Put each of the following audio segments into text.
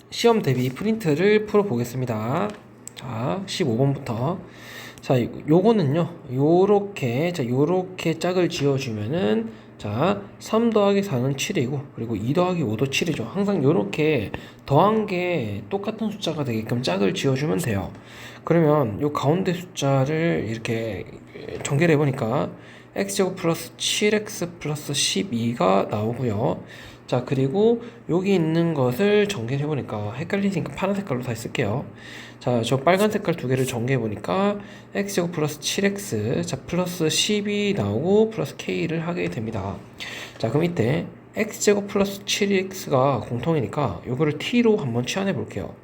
시험 대비 프린트를 풀어 보겠습니다. 자, 15번부터. 자, 요거는요, 요렇게 짝을 지어주면은, 자, 3 더하기 4는 7이고, 그리고 2 더하기 5도 7이죠. 항상 요렇게 더한 게 똑같은 숫자가 되게끔 짝을 지어주면 돼요. 그러면 요 가운데 숫자를 이렇게 전개를 해보니까, x제곱 플러스 7x 플러스 12가 나오고요. 자, 그리고 여기 있는 것을 전개해 보니까 헷갈리니까 파란 색깔로 다시 쓸게요. 자, 저 빨간 색깔 두 개를 전개해 보니까 x제곱 플러스 7x 자 플러스 10이 나오고 플러스 k를 하게 됩니다. 자, 그럼 이때 x제곱 플러스 7x가 공통이니까 요거를 t로 한번 치환해 볼게요.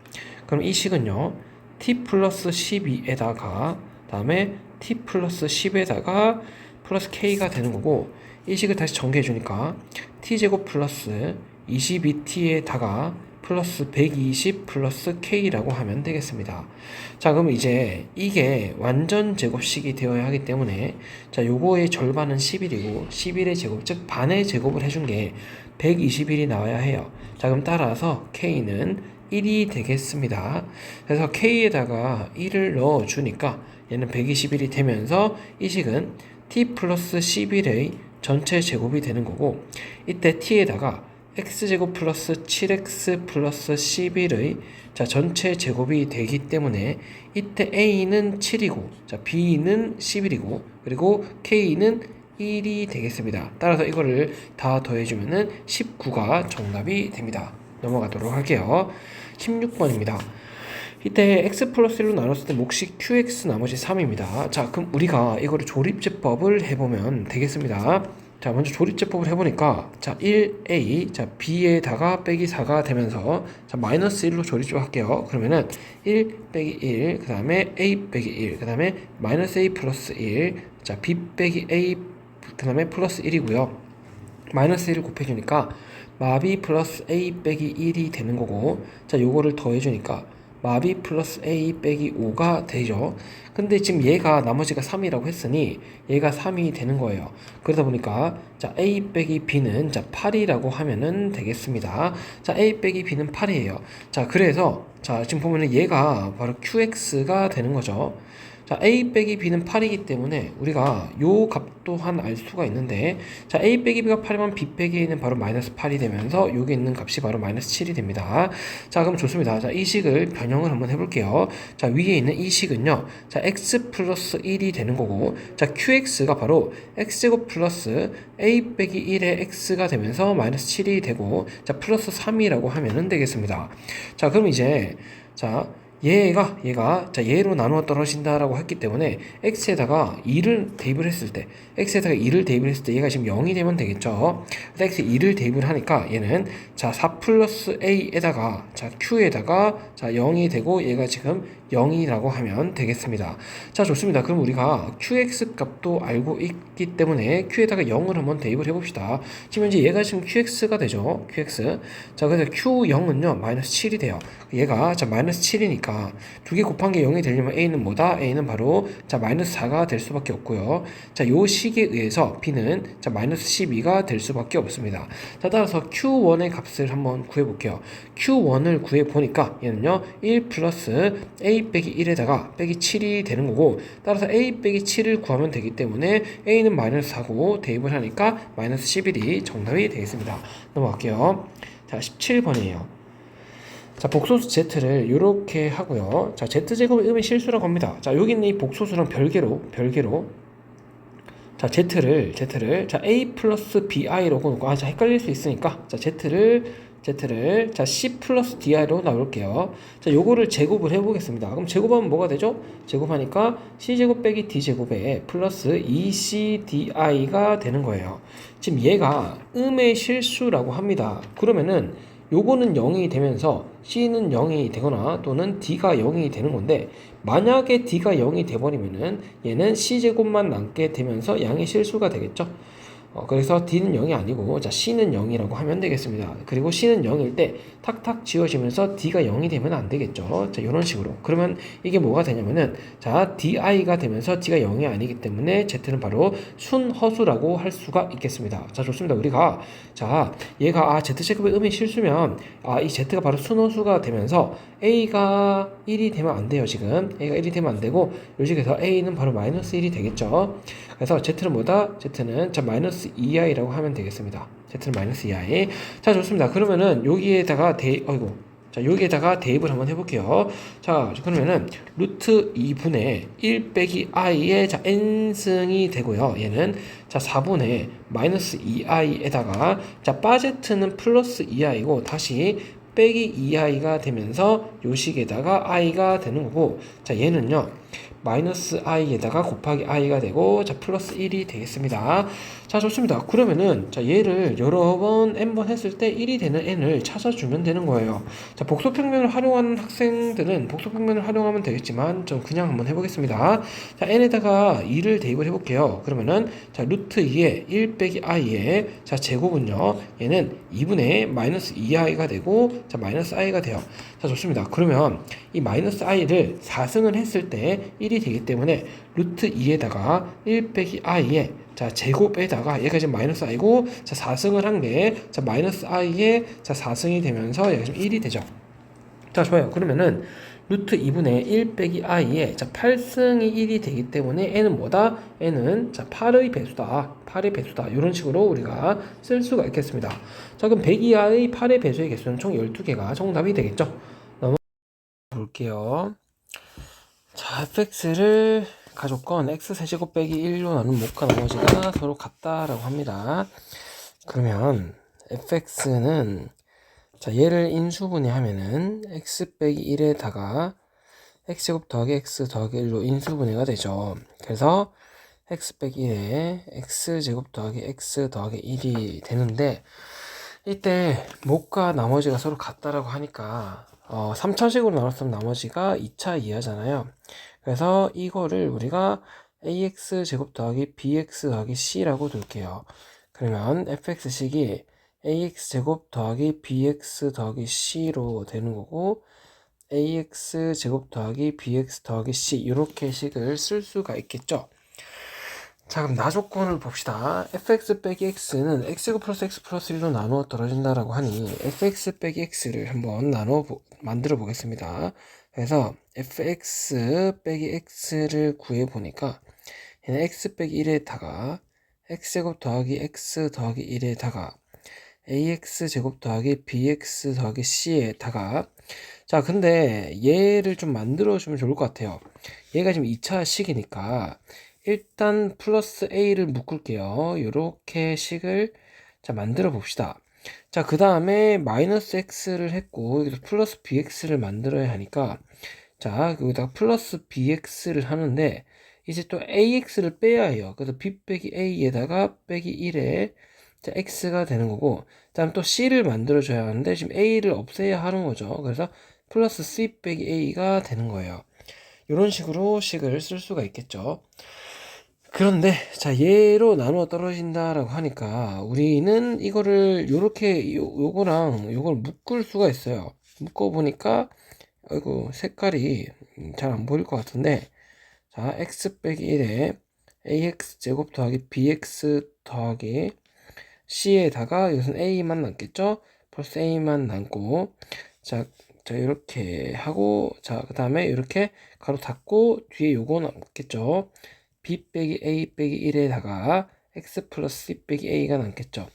그럼 이 식은요, t 플러스 12에다가 다음에 t 플러스 10에다가 플러스 k가 되는 거고, 이 식을 다시 전개해 주니까 t제곱 플러스 22t에다가 플러스 120 플러스 k라고 하면 되겠습니다. 자, 그럼 이제 이게 완전 제곱식이 되어야 하기 때문에, 자, 요거의 절반은 11이고 11의 제곱, 즉 반의 제곱을 해준 게 121이 나와야 해요. 자, 그럼 따라서 k는 1이 되겠습니다. 그래서 k에다가 1을 넣어 주니까 얘는 121이 되면서 이 식은 t 플러스 11의 전체 제곱이 되는 거고, 이때 t에다가 x제곱 플러스 7x 플러스 11의 자 전체 제곱이 되기 때문에 이때 a는 7이고 자 b는 11이고 그리고 k는 1이 되겠습니다. 따라서 이거를 다 더해주면은 19가 정답이 됩니다. 넘어가도록 할게요. 16번입니다. 이때 x 플러스 1로 나눴을 때 몫이 qx 나머지 3입니다. 자, 그럼 우리가 이거를 조립제법을 해보면 되겠습니다. 자, 먼저 조립제법을 해보니까, 자, 1a, 자, b에다가 빼기 4가 되면서, 자, 마이너스 1로 조립을 할게요. 그러면은, 1 빼기 1, 그 다음에 a 빼기 1, 그 다음에 마이너스 a 플러스 1, 자, b 빼기 a, 그 다음에 플러스 1이고요. 마이너스 1을 곱해주니까, 마비 플러스 a 빼기 1이 되는 거고, 자, 요거를 더해주니까, 마비 플러스 a 빼기 5가 되죠. 근데 지금 얘가 나머지가 3이라고 했으니 얘가 3이 되는 거예요. 그러다 보니까 자 a 빼기 b는 자 8이라고 하면은 되겠습니다. 자 a 빼기 b는 8이에요. 자 그래서 자 지금 보면은 얘가 바로 qx가 되는 거죠. 자 a 빼기 b는 8이기 때문에 우리가 요 값 또한 알 수가 있는데, 자 a 빼기 b가 8이면 b 빼기 a는 바로 마이너스 8이 되면서 여기 있는 값이 바로 마이너스 7이 됩니다. 자 그럼 좋습니다. 자 이 식을 변형을 한번 해볼게요. 자 위에 있는 이 식은요, 자 x 플러스 1이 되는 거고, 자 qx가 바로 x제곱 플러스 a 빼기 1의 x가 되면서 마이너스 7이 되고, 자 플러스 3이라고 하면은 되겠습니다. 자 그럼 이제 자 얘가 자 얘로 나누어 떨어진다라고 했기 때문에 x에다가 2를 대입을 했을 때 얘가 지금 0이 되면 되겠죠. 그래서 x에 2를 대입을 하니까 얘는 자 4 플러스 a에다가 자 q에다가 자 0이 되고 얘가 지금 0이라고 하면 되겠습니다. 자 좋습니다. 그럼 우리가 qx 값도 알고 있기 때문에 q에다가 0을 한번 대입을 해봅시다. 지금 현재 얘가 지금 qx가 되죠. qx. 자 그래서 q0은요 마이너스 7이 돼요. 얘가 자 마이너스 7이니까 두 개 곱한 게 0이 되려면 a는 뭐다? a는 바로 자 마이너스 4가 될 수밖에 없고요. 자 요 식에 의해서 b는 자 마이너스 12가 될 수밖에 없습니다. 자 따라서 q1의 값을 한번 구해볼게요. q1을 구해보니까 얘는요 1 플러스 a 빼기 1에다가 빼기 7이 되는 거고, 따라서 a 빼기 7을 구하면 되기 때문에 a는 마이너스 4고 대입을 하니까 마이너스 11이 정답이 되겠습니다. 넘어갈게요. 자 17번이에요. 자 복소수 z를 이렇게 하고요. 자 z제곱을 으면 실수라고 합니다. 자 여기 있는 이 복소수랑 별개로 자 z를 자 a 플러스 bi로 놓고 자 헷갈릴 수 있으니까 자 z를 자 c 플러스 di로 나올게요. 자 요거를 제곱을 해보겠습니다. 그럼 제곱하면 뭐가 되죠? 제곱하니까 c제곱 빼기 d제곱에 플러스 2cdi가 되는 거예요. 지금 얘가 음의 실수라고 합니다. 그러면은 요거는 0이 되면서 c는 0이 되거나 또는 d가 0이 되는 건데, 만약에 d가 0이 돼버리면은 얘는 c제곱만 남게 되면서 양의 실수가 되겠죠. 그래서 D는 0이 아니고 자 C는 0이라고 하면 되겠습니다. 그리고 C는 0일 때 탁탁 지워지면서 D가 0이 되면 안 되겠죠. 자 이런 식으로. 그러면 이게 뭐가 되냐면은 자 DI가 되면서 D가 0이 아니기 때문에 Z는 바로 순허수라고 할 수가 있겠습니다. 자 좋습니다. 우리가 자 얘가 Z제곱의 음이 실수면 이 Z가 바로 순허수가 되면서 A가 1이 되면 안 돼요. 지금 A가 1이 되면 안 되고 요식에서 A는 바로 마이너스 1이 되겠죠. 그래서 Z는 뭐다? Z는 자 마이너스 2i라고 하면 되겠습니다. Z는 마이너스 2i. 자 좋습니다. 그러면은 여기에다가 자 여기에다가 대입을 한번 해볼게요. 자 그러면은 루트 2분의 1 빼기 i의 자 n승이 되고요. 얘는 자 4분의 마이너스 2i에다가 자 바 Z는 플러스 2i고 다시 빼기 2i가 되면서 요식에다가 i가 되는 거고 자 얘는요 마이너스 i에다가 곱하기 i가 되고 자 플러스 1이 되겠습니다. 자 좋습니다. 그러면은 자 얘를 여러 번 n번 했을 때 1이 되는 n을 찾아주면 되는 거예요. 자 복소평면을 활용하는 학생들은 복소평면을 활용하면 되겠지만 좀 그냥 한번 해보겠습니다. 자 n에다가 2를 대입을 해볼게요. 그러면은 자 루트 2에 1 빼기 i의 자 제곱은요 얘는 2분의 마이너스 2i가 되고 자 마이너스 i가 돼요. 자 좋습니다. 그러면 이 마이너스 i를 4승을 했을 때 1이 되기 때문에 루트 2에다가 1 빼기 i의 자 제곱에다가 얘가 지금 마이너스 i고 자 4승을 한 게 자 마이너스 i의 자 4승이 되면서 얘가 지금 1이 되죠. 자 좋아요. 그러면은 루트 2분의 1 빼기 i의 자 8승이 1이 되기 때문에 n은 뭐다? n은 자 8의 배수다. 8의 배수다. 이런 식으로 우리가 쓸 수가 있겠습니다. 자 그럼 102i의 8의 배수의 개수는 총 12개가 정답이 되겠죠. 볼게요. 자 fx를 가족건 x-제곱 빼기 1로 나눈 목과 나머지가 서로 같다라고 합니다. 그러면 fx는 자 얘를 인수분해하면은 x 빼기 1에다가 x제곱 더하기 x 더하기 1로 인수분해가 되죠. 그래서 x 빼기 1에 x제곱 더하기 x 더하기 1이 되는데 이때 목과 나머지가 서로 같다라고 하니까 3차식으로 나눴으면 나머지가 2차 이하잖아요. 그래서 이거를 우리가 ax 제곱 더하기 bx 더하기 c라고 둘게요. 그러면 fx식이 ax 제곱 더하기 bx 더하기 c로 되는 거고 ax 제곱 더하기 bx 더하기 c 이렇게 식을 쓸 수가 있겠죠. 자 그럼 나조건을 봅시다. fx 빼기 x는 x제곱 플러스 x 플러스 1로 나누어 떨어진다라고 하니 fx 빼기 x를 한번 만들어 보겠습니다. 그래서 fx 빼기 x를 구해 보니까 얘는 x 빼기 1에다가 x제곱 더하기 x 더하기 1에다가 ax 제곱 더하기 bx 더하기 c에다가 자 근데 얘를 좀 만들어 주면 좋을 것 같아요. 얘가 지금 2차 식이니까 일단 플러스 a를 묶을게요. 요렇게 식을 자 만들어 봅시다. 자 그 다음에 마이너스 x를 했고 여기서 플러스 bx를 만들어야 하니까 자 여기다가 플러스 bx를 하는데 이제 또 ax를 빼야 해요. 그래서 b 빼기 a에다가 빼기 1에 자 x가 되는 거고 다음 또 c를 만들어 줘야 하는데 지금 a를 없애야 하는 거죠. 그래서 플러스 c 빼기 a가 되는 거예요. 이런 식으로 식을 쓸 수가 있겠죠. 그런데 자 얘로 나누어 떨어진다라고 하니까 우리는 이거를 요렇게 요거랑 요걸 묶을 수가 있어요. 묶어 보니까 아이고 색깔이 잘 안 보일 것 같은데 자 x 빼기 1에 ax 제곱 더하기 bx 더하기 c에다가 이것은 a만 남겠죠. 플러스 a만 남고 자 이렇게 하고 자 그 다음에 이렇게 가로 닫고 뒤에 요거 남겠죠. b 빼기 a 빼기 1에다가 x 플러스 c 빼기 a가 남겠죠.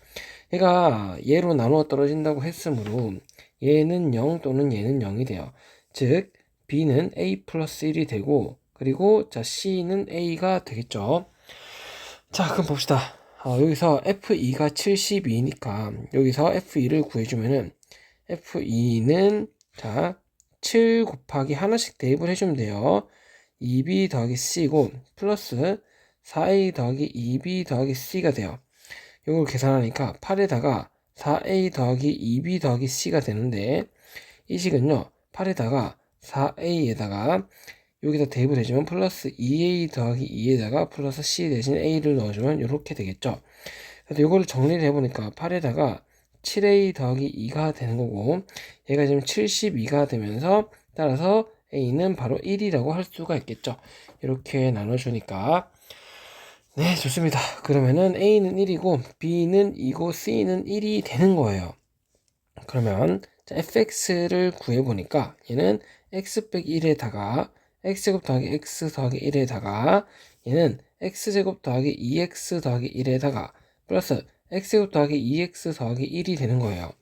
얘가 얘로 나누어 떨어진다고 했으므로 얘는 0 또는 얘는 0이 돼요. 즉 b는 a 플러스 1이 되고 그리고 자 c는 a가 되겠죠. 자 그럼 봅시다. 여기서 f2가 72니까 여기서 f2를 구해주면은 f2는 자 7 곱하기 하나씩 대입을 해주면 돼요. 2b 더하기 c고 플러스 4a 더하기 2b 더하기 c가 돼요. 이걸 계산하니까 8에다가 4a 더하기 2b 더하기 c가 되는데 이 식은요 8에다가 4a에다가 여기다 대입을 해주면 플러스 2a 더하기 2에다가 플러스 c 대신 a를 넣어주면 이렇게 되겠죠. 그래서 이거를 정리를 해보니까 8에다가 7a 더하기 2가 되는 거고, 얘가 지금 72가 되면서 따라서 a는 바로 1이라고 할 수가 있겠죠. 이렇게 나눠주니까. 네, 좋습니다. 그러면은 a는 1이고 b는 2고 c는 1이 되는 거예요. 그러면 자, fx를 구해보니까 얘는 x 빼기 1에다가 x제곱 더하기 x 더하기 1에다가 얘는 x제곱 더하기 2x 더하기 1에다가 플러스 x제곱 더하기 2x 더하기 1이 되는 거예요.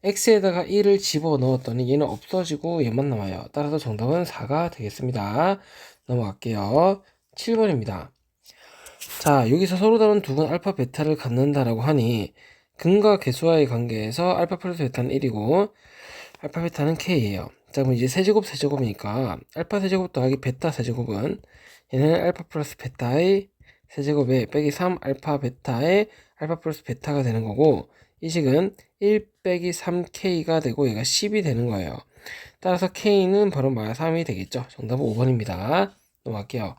x에다가 1을 집어넣었더니 얘는 없어지고 얘만 남아요. 따라서 정답은 4가 되겠습니다. 넘어갈게요. 7번입니다. 자, 여기서 서로 다른 두근 알파 베타를 갖는다라고 하니 근과 개수와의 관계에서 알파 플러스 베타는 1이고 알파 베타는 k예요. 자, 그럼 이제 세제곱이니까 알파 세제곱 더하기 베타 세제곱은 얘는 알파 플러스 베타의 세제곱에 빼기 3 알파 베타의 알파 플러스 베타가 되는 거고, 이 식은 1 빼기 3k가 되고 얘가 10이 되는 거예요. 따라서 k는 바로 3이 되겠죠. 정답은 5번입니다. 넘어갈게요.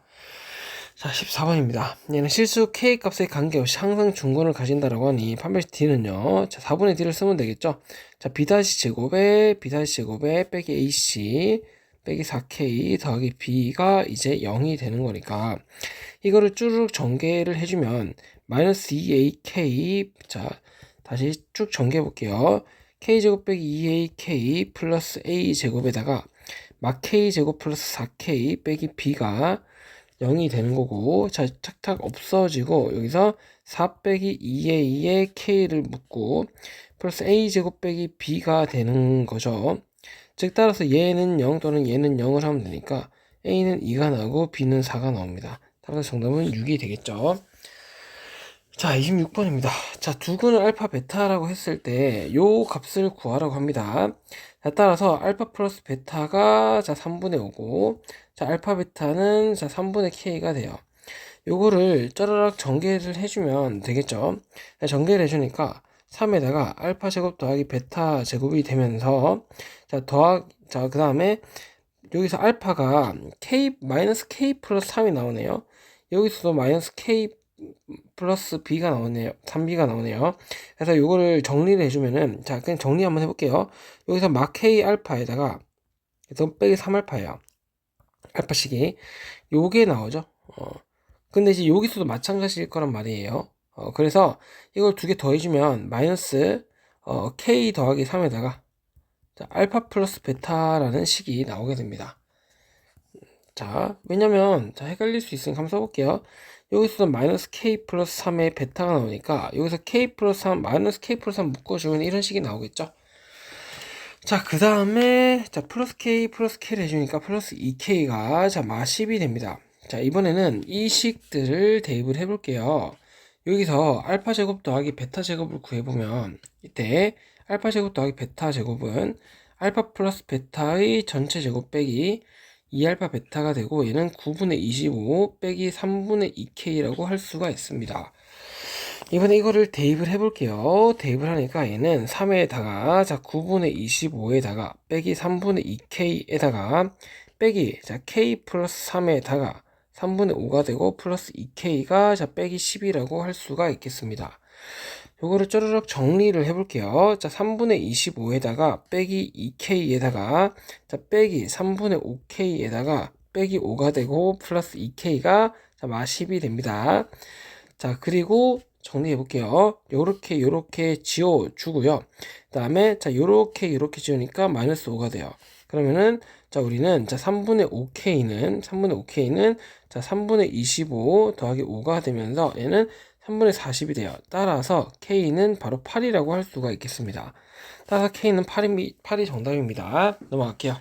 자, 14번입니다. 얘는 실수 k 값에 관계없이 항상 중근을 가진다라고 하니 판별식 d는요. 자, 4분의 d를 쓰면 되겠죠. 자, b-제곱에 빼기 ac 빼기 4k 더하기 b가 이제 0이 되는 거니까 이거를 쭈르륵 전개를 해주면 마이너스 2ak, 자, 다시 쭉 전개해 볼게요. k제곱 빼기 2ak 플러스 a제곱에다가 막 k제곱 플러스 4k 빼기 b가 0이 되는 거고, 자, 착착 없어지고 여기서 4 빼기 2a에 k를 묻고 플러스 a제곱 빼기 b가 되는 거죠. 즉 따라서 얘는 0 또는 얘는 0을 하면 되니까 a는 2가 나오고 b는 4가 나옵니다. 따라서 정답은 6이 되겠죠. 자, 26번입니다. 자, 두근을 알파 베타라고 했을 때 요 값을 구하라고 합니다. 자, 따라서 알파 플러스 베타가 자 3분의 5고, 자, 알파 베타는 자 3분의 k가 돼요. 요거를 짜라락 전개를 해주면 되겠죠. 자, 전개를 해주니까 3에다가 알파 제곱 더하기 베타 제곱이 되면서 자, 그 다음에 여기서 알파가 마이너스 k 플러스 3이 나오네요. 여기서도 마이너스 k 플러스 b가 나오네요. 3b가 나오네요. 그래서 요거를 정리를 해주면은, 자, 그냥 정리 한번 해볼게요. 여기서 막 k 알파에다가 그래서 빼기 3알파예요. 알파식이 요게 나오죠. 근데 이제 여기서도 마찬가지일 거란 말이에요. 그래서 이걸 두 개 더해주면 마이너스 k 더하기 3에다가 자, 알파 플러스 베타라는 식이 나오게 됩니다. 자, 왜냐면 자, 헷갈릴 수 있으니까 한번 써볼게요. 여기서도 마이너스 k 플러스 3의 베타가 나오니까 여기서 k 플러스 3 마이너스 k 플러스 3 묶어주면 이런 식이 나오겠죠. 자, 그 다음에 자 플러스 k를 해주니까 플러스 2k가 자 10이 됩니다. 자, 이번에는 이 식들을 대입을 해볼게요. 여기서 알파 제곱 더하기 베타 제곱을 구해보면 이때 알파 제곱 더하기 베타 제곱은 알파 플러스 베타의 전체 제곱 빼기 2알파 베타가 되고, 얘는 9분의 25 빼기 3분의 2k라고 할 수가 있습니다. 이번에 이거를 대입을 해볼게요. 대입을 하니까 얘는 3에다가 자 9분의 25에다가 빼기 3분의 2k에다가 빼기 자 k 플러스 3에다가 3분의 5가 되고 플러스 2k가 자 빼기 10이라고 할 수가 있겠습니다. 요거를 쪼르륵 정리를 해볼게요. 자, 3분의 25에다가 빼기 2k에다가 자 빼기 3분의 5k에다가 빼기 5가 되고 플러스 2k가 자 10이 됩니다. 자, 그리고 정리해 볼게요. 요렇게 지워주고요. 그 다음에 자 요렇게 지우니까 마이너스 5가 돼요. 그러면은 자 우리는 자 3분의 5k는 자 3분의 25 더하기 5가 되면서 얘는 3분의 40이 돼요. 따라서 k는 바로 8이라고 할 수가 있겠습니다. 따라서 k는 8이 정답입니다. 넘어갈게요.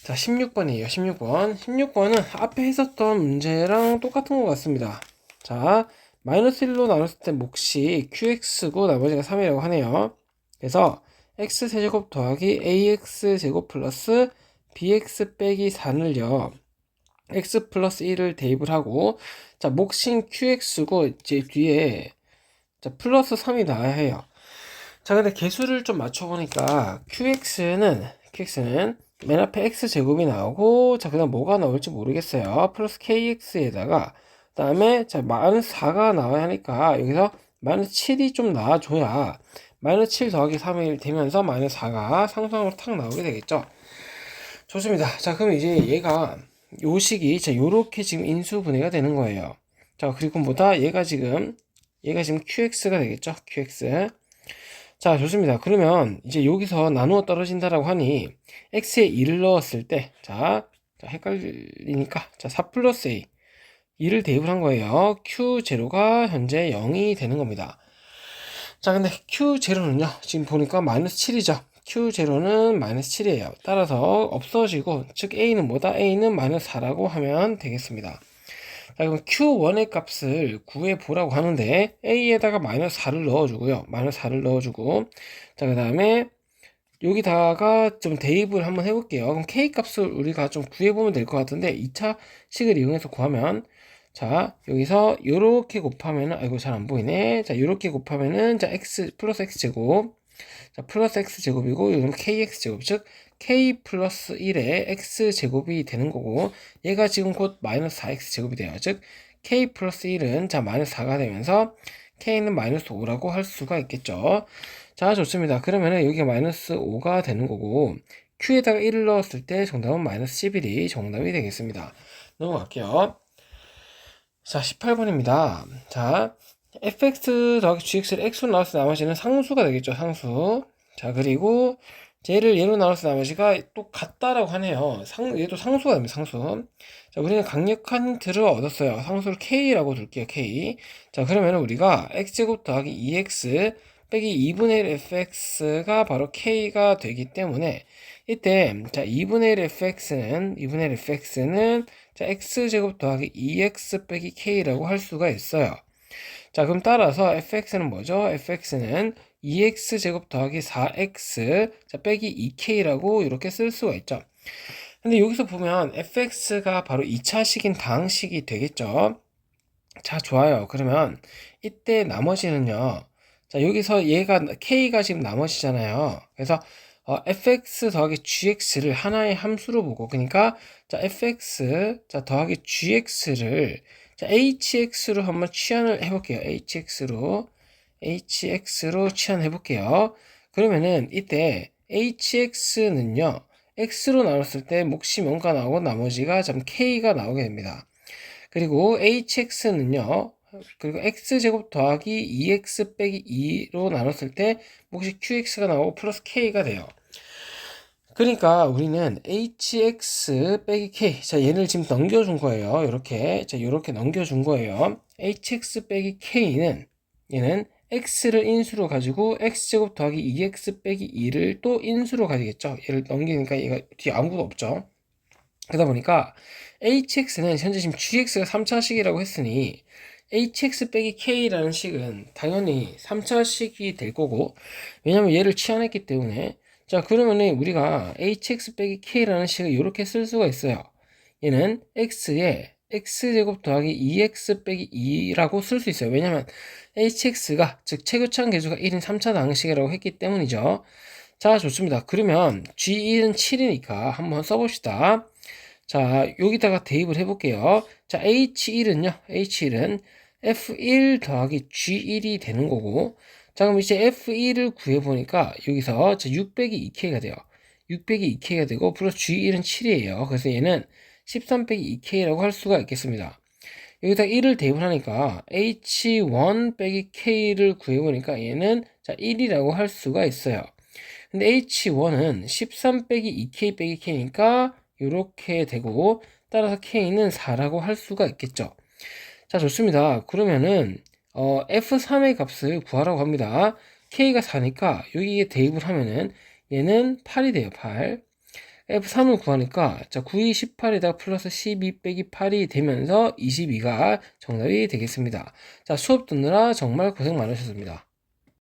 자, 16번이에요. 16번은 앞에 했었던 문제랑 똑같은 것 같습니다. 자, 마이너스 1로 나눴을 때 몫이 qx고 나머지가 3이라고 하네요. 그래서 x세제곱 더하기 ax제곱 플러스 bx 빼기 4를요 x 플러스 1을 대입을 하고, 자, 몫인 qx고 이제 뒤에 자 플러스 3이 나와야 해요. 자, 근데 개수를 좀 맞춰보니까 qx는 맨 앞에 x제곱이 나오고, 자, 그 다음 뭐가 나올지 모르겠어요. 플러스 kx에다가 다음에 자 마이너스 4가 나와야 하니까 여기서 마이너스 7이 좀 나와줘야 마이너스 7 더하기 3이 되면서 마이너스 4가 상수항으로 탁 나오게 되겠죠. 좋습니다. 자 그럼 이제 얘가 요 식이 자 요렇게 지금 인수분해가 되는 거예요. 자 그리고 뭐다 얘가 지금 QX가 되겠죠. QX. 자 좋습니다. 그러면 이제 여기서 나누어 떨어진다라고 하니 X에 2를 넣었을 때 자 헷갈리니까 자 4 플러스 A 2를 대입을 한 거예요. Q0가 현재 0이 되는 겁니다. 자 근데 Q0는요 지금 보니까 마이너스 7이죠. Q0는 마이너스 7이에요. 따라서 없어지고 즉 A는 뭐다? A는 마이너스 4라고 하면 되겠습니다. 자 그럼 Q1의 값을 구해보라고 하는데 A에다가 마이너스 4를 넣어주고요. 마이너스 4를 넣어주고 자 그 다음에 여기다가 좀 대입을 한번 해볼게요. 그럼 K 값을 우리가 좀 구해보면 될 것 같은데 2차 식을 이용해서 구하면 자 여기서 요렇게 곱하면은 아이고 잘 안 보이네. 자 요렇게 곱하면은 자 x 플러스 x 제곱 자 플러스 x 제곱이고 요즘 kx 제곱 즉 k 플러스 1의 x 제곱이 되는 거고 얘가 지금 곧 마이너스 4x 제곱이 돼요. 즉 k 플러스 1은 자 마이너스 4가 되면서 k는 마이너스 5라고 할 수가 있겠죠. 자 좋습니다. 그러면은 여기가 마이너스 5가 되는 거고 q에다가 1을 넣었을 때 정답은 마이너스 11이 정답이 되겠습니다. 넘어갈게요. 자 18번입니다. 자 fx 더하기 gx를 x로 나눴을 때 나머지는 상수가 되겠죠. 상수. 자 그리고 얘를 얘로 나눴을 때 나머지가 또 같다라고 하네요. 얘도 상수가 됩니다. 상수. 자 우리는 강력한 힌트를 얻었어요. 상수를 k라고 둘게요. k. 자 그러면 우리가 x제곱 더하기 2x 빼기 2분의 1 fx가 바로 k가 되기 때문에 이때 자 2분의 1 fx는 자 x제곱 더하기 2x 빼기 k라고 할 수가 있어요. 자 그럼 따라서 fx는 뭐죠? fx는 2x제곱 더하기 4x 자 빼기 2k라고 이렇게 쓸 수가 있죠. 근데 여기서 보면 fx가 바로 2차식인 다항식이 되겠죠. 자 좋아요. 그러면 이때 나머지는요. 자 여기서 얘가 k가 지금 나머지잖아요. 그래서 fx 더하기 gx를 하나의 함수로 보고 그러니까 자 fx 자 더하기 gx를 자 hx로 한번 치환을 해볼게요. hx로 치환해 볼게요. 그러면은 이때 hx는요 x로 나눴을 때 몫이 뭔가 나오고 나머지가 좀 k가 나오게 됩니다. 그리고 hx는요 그리고 x제곱 더하기 2x 빼기 2로 나눴을 때 몫이 qx가 나오고 플러스 k가 돼요. 그러니까 우리는 hx 빼기 k 자 얘를 지금 넘겨준 거예요. 이렇게 자 이렇게 넘겨준 거예요. hx 빼기 k는 얘는 x를 인수로 가지고 x제곱 더하기 2x 빼기 2를 또 인수로 가지겠죠. 얘를 넘기니까 얘가 뒤에 아무것도 없죠. 그러다 보니까 hx는 현재 지금 gx가 3차식이라고 했으니 hx 빼기 k라는 식은 당연히 3차식이 될 거고 왜냐면 얘를 치환했기 때문에 자 그러면은 우리가 hx 빼기 k라는 식을 이렇게 쓸 수가 있어요. 얘는 x에 x제곱 더하기 2x 빼기 2라고 쓸 수 있어요. 왜냐면 hx가 즉 최교차항 계수가 1인 3차 다항식이라고 했기 때문이죠. 자 좋습니다. 그러면 g1은 7이니까 한번 써봅시다. 자 여기다가 대입을 해볼게요. 자 h1은 f1 더하기 g1이 되는 거고 자 그럼 이제 f1을 구해보니까 여기서 6 빼기 2k가 돼요. 6 빼기 2k가 되고 플러스 g1은 7이에요. 그래서 얘는 13 빼기 2k라고 할 수가 있겠습니다. 여기다 1을 대입을 하니까 h1 빼기 k를 구해보니까 얘는 자 1이라고 할 수가 있어요. 근데 h1은 13 빼기 2k 빼기 k니까 이렇게 되고 따라서 k는 4라고 할 수가 있겠죠. 자 좋습니다. 그러면은 f3의 값을 구하라고 합니다. k가 4니까 여기에 대입을 하면은 얘는 8이 돼요. 8. f3을 구하니까 자 9이 18에다가 플러스 12 빼기 8이 되면서 22가 정답이 되겠습니다. 자 수업 듣느라 정말 고생 많으셨습니다.